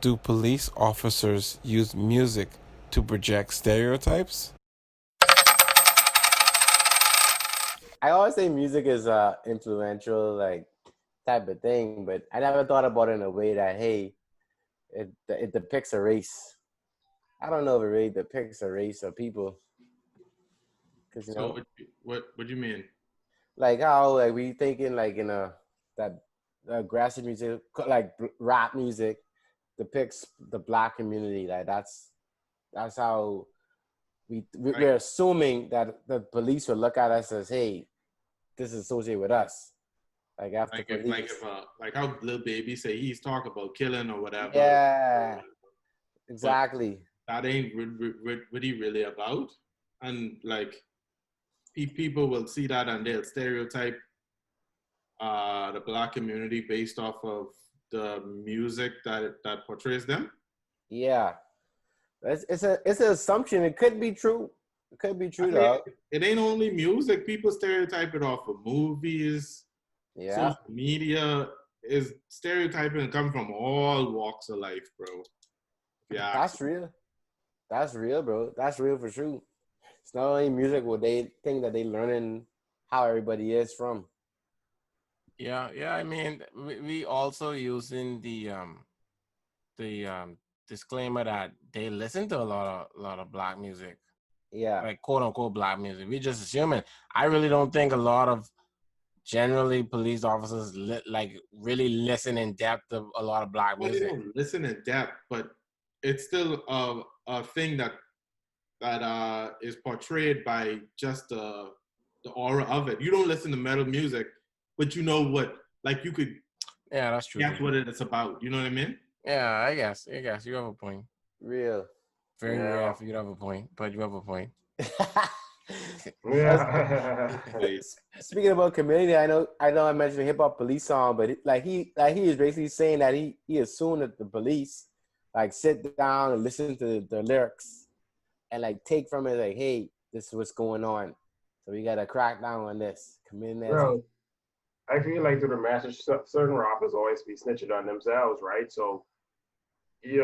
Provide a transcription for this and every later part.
Do police officers use music to project stereotypes? I always say music is influential, like type of thing, but I never thought about it in a way that it depicts a race. I don't know if it really depicts a race of people, because So what do you mean? like how like we thinking like in a that aggressive music like rap music depicts the black community. Like that's how Like we're assuming that the police will look at us as, hey, this is associated with us. Like after police. like how Lil Baby say he's talking about killing or whatever. Yeah, But exactly. that ain't what he really about. And like people will see that and they'll stereotype the black community based off of the music that portrays them. Yeah. It's an assumption. It could be true. It could be true though. It ain't only music. People stereotype it off of movies, Yeah. social media. Is stereotyping come from all walks of life, bro. Yeah, That's real. That's real, bro. That's real for sure. It's not only music what they think that they learning how everybody is from. Yeah. I mean, we also using the disclaimer that they listen to a lot of black music, Yeah. like quote unquote black music. We just assuming. I really don't think a lot of generally police officers like really listen in depth to a lot of black well, they music. don't listen in depth, but it's still a thing that is portrayed by just the aura of it. You don't listen to metal music, but you know what? Like you could Yeah, that's true. guess what it's about. You know what I mean? Yeah, I guess you have a point. Real. Very rare for you to have a point, but you have a point. Yeah. Speaking about community, I mentioned a hip hop police song, but he is basically saying that he assumed that the police like sit down and listen to the lyrics and like take from it like, hey, this is what's going on, so we gotta crack down on this community. Bro, I feel like through the message, certain rappers always be snitching on themselves, right? So,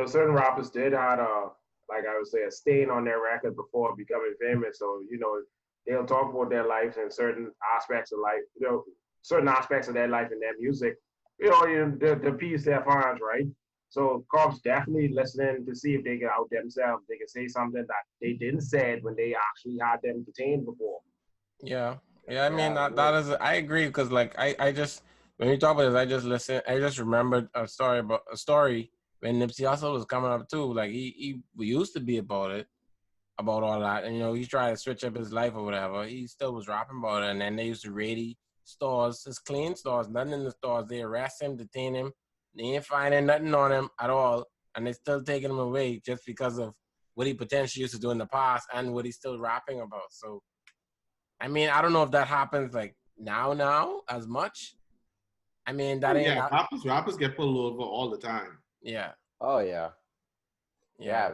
certain rappers did have like I would say, a stain on their record before becoming famous. So, they'll talk about their life and certain aspects of life, certain aspects of their life in their music, the piece their fans, right? So cops definitely listening to see if they can out themselves. They can say something that they didn't say when they actually had them detained before. Yeah. I mean that is I agree because like I just when you talk about this I just remembered a story when Nipsey Hussle was coming up too. Like he used to be about all that, and he tried to switch up his life or whatever. He still was rapping about it, and then they used to raid stores, his clean stores, nothing in the stores. They arrest him, detain him. They ain't finding nothing on him at all, and they still taking him away just because of what he potentially used to do in the past and what he's still rapping about. So, I mean, I don't know if that happens like now as much. I mean, that ain't. Rappers get pulled over all the time. Yeah. Oh yeah. Yeah.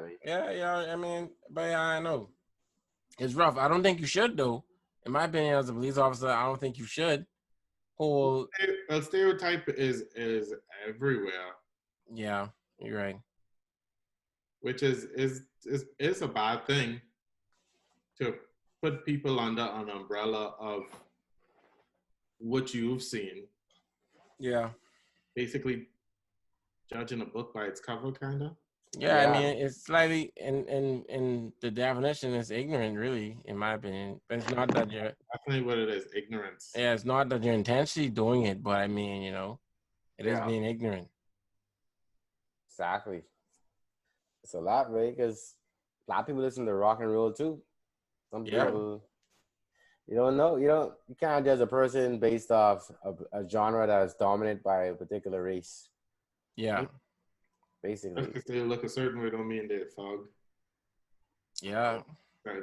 I mean, but yeah, I know it's rough. I don't think you should though. In my opinion, as a police officer, I don't think you should. A stereotype is everywhere. Yeah, you're right. Which is a bad thing to put people under an umbrella of what you've seen. Yeah. Basically judging a book by its cover, kind of. Yeah, I mean, it's slightly in the definition is ignorant, really, in my opinion. But it's not that you're definitely what it is, ignorance. Yeah, it's not that you're intentionally doing it, but I mean, it is being ignorant. Exactly. It's a lot, right? Because a lot of people listen to rock and roll too. Some people, you don't know, you can't judge a person based off a genre that is dominated by a particular race. Yeah. Basically. Because they look a certain way don't mean they're thug. Yeah.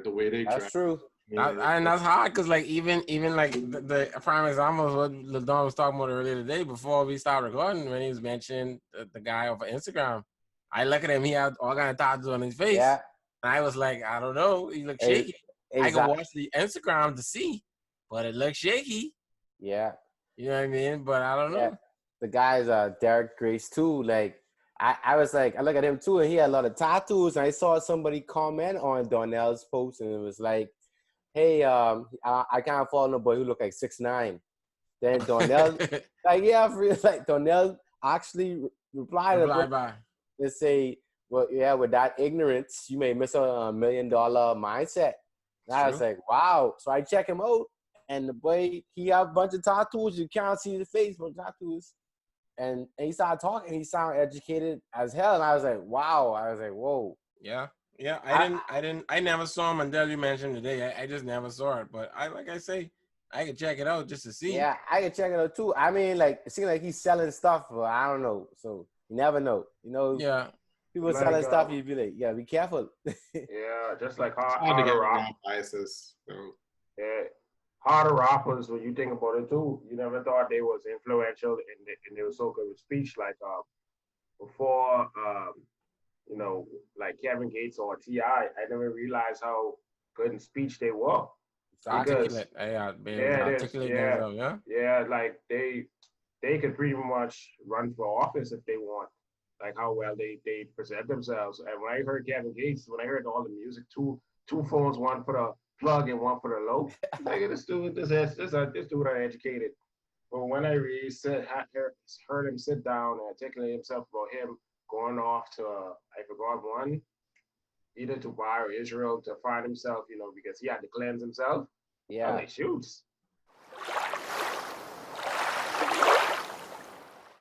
The way they That's true. And that's hard because like even like the prime example is what LaDon was talking about earlier today before we started recording when he was mentioning the guy off of Instagram. I look at him, he had all kind of tattoos on his face. Yeah. And I was like, I don't know, he looked shaky. I can watch the Instagram to see, but it looks shaky. Yeah. You know what I mean? But I don't know. The guy's Derek Grace too. Like I was like, I look at him too, and he had a lot of tattoos. And I saw somebody comment on Donnell's post, and it was like, "Hey, I can't follow no boy who look like 6'9". Then Donnell, like, yeah, for real, like Donnell actually replied Reply by. and say, "Well, yeah, with that ignorance, you may miss a $1 million mindset." And I was True. like, "Wow!" So I check him out, and the boy, he have a bunch of tattoos. You can't see the face, but tattoos. And he started talking. He sounded educated as hell, and I was like, "Wow!" I was like, "Whoa!" Yeah. Yeah. I, I never saw him until you mentioned today. I just never saw it. But like I say, I could check it out just to see. yeah, I can check it out too. I mean, like, it seems like he's selling stuff, but I don't know. So you never know. You know, Yeah. people Like selling stuff, you'd be like, "Yeah, be careful." yeah, just like It's hard to get harder rock. around biases. So Yeah, harder rappers. When you think about it too, you never thought they was influential and they were so good with speech. Like before, you know, like Kevin Gates or Ti, I never realized how good in speech they were Exactly. because Articulate. Yeah. Be able to yeah, it is. articulate Yeah, themselves. Yeah. yeah, like they could pretty much run for office if they want. Like how well they present themselves. And when I heard Kevin Gates, when I heard all the music, two phones, one for the plug and one for the low, like this dude, this dude are educated. But when I really heard him sit down and articulate himself about him going off to I forgot one, either Dubai or Israel to find himself, you know, because he had to cleanse himself. I was Yeah. like, shoots.